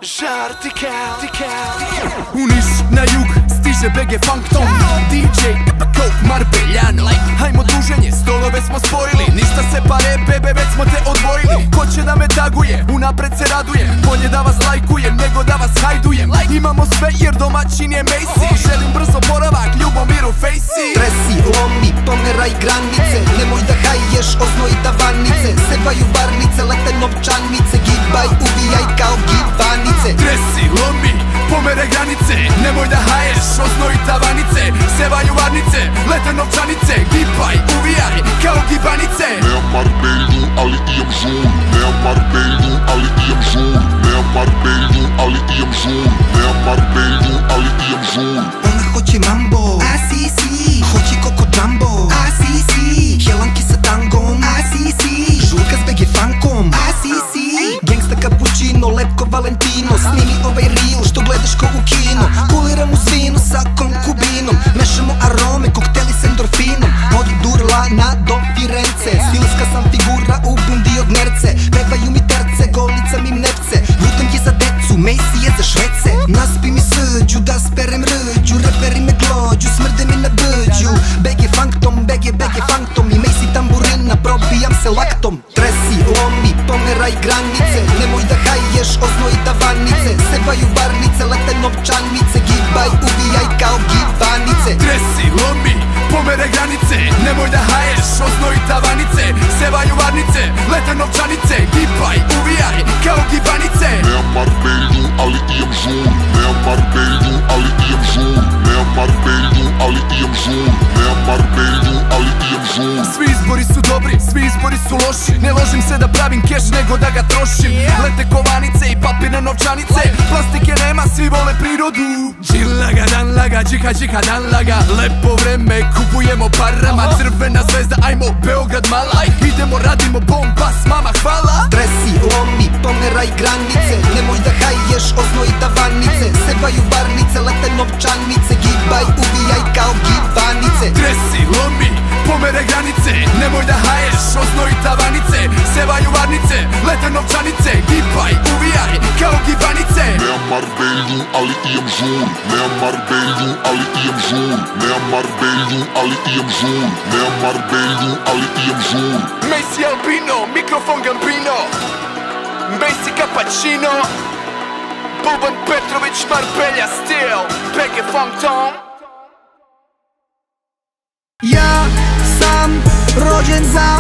Žartika. Unis na jug stiže BG Funkton, DJ Coke Marbeljano. Hajmo druženje, stolove smo spojili, ništa se pare bebe, već smo te odvojili. Ko će da me taguje, unapred se radujem, bolje da vas lajkujem nego da vas hajdujem. Imamo sve jer domaćin je Macy, želim brzo boravak, Ljubomir u fejsi. Tresi, lomi, pomeraj granice, nemoj da hajješ, oznoj tavanice. Sevaju varnice, lete novčanice, gibaj, uvijaj kao gibanice. Tresi, lomi, pomeraj granice, nemoj da haješ, oznoj tavanice. Sevaju varnice, lete novčanice, gibaj, uvijaj kao gibanice. Nemam Marbelju, ali imam žur. Nemam Marbelju, ali imam žur. Nemam Marbelju, ali imam žur. Nemam Marbelju, ali imam žur. Ona hoće mambo, a si si. Hoće Coco Jumbo, a si si. Helanki sa tangom, a si si. Žurka s BG Funkom, a si si. Gangsta cappuccino, lepko Valentino. Snimi ovaj reel što gledaš ko u kino. Kuliram u svinu sa konkubinom. Mešamo arome, kokteli s endorfinom. Od Durlana do Firence, stilska sam figura u bundi od nerce. Pevaju mi terce, golica mi nepce. Vutem je za decu, Macy je za švece. Naspi mi srđu, da sperem rđu. Reperi me glođu, smrde mi na brđu. BG Funktom, BG Funktom. I Macy tamburina, probijam se laktom. Tresi, lomi, pomeraj granice, nemoj da hajješ, oznoj tavanice. Sevaju varnice, lete novčanice, gibaj, uvijaj kao gibanice. Tresi, lomi, pomeraj granice, nemoj da haješ, oznoj tavanice. Sevaju varnice, lete novčanice, gibaj, uvijaj kao gibanice. Nemam Marbelju, ali imam žur. Nemam Marbelju, ali imam žur. Nemam Marbelju, ali imam žur. Nemam Marbelju, ali imam žur. Svi izbori su dobri, svi izbori su loši. Ne ložim se da pravim keš nego da ga trošim. Lete kovanice i papirne novčanice. Plastike nema, svi vole prirodu. Džilaga dan laga, džika dan laga. Lepo vreme, kupujemo parama. Crvena zvezda, ajmo Beograd mala. Idemo, radimo bomba s mama, hvala. Tresi, lomi, pomeraj granice, nemoj da hajješ, oznoj tavanice. Sevaju varnice, lete novčanice, gibaj, uvijaj kao gibanice. Tresi, lomi, pomeraj granice, nemoj da haješ, oznoj tavanice. Sevaju varnice, lete novčanice, gibaj, uvijaj kao gibanice. Nemam Marbelju, ali imam žur. Nemam Marbelju, ali imam žur. Nemam Marbelju, ali imam žur. Nemam Marbelju, ali imam žur. Macy Albino, mikrofon Gambino. Macy Cappuccino, Boban Petrović, Marbelja Stil, BG Funkton. Ja sam rođen za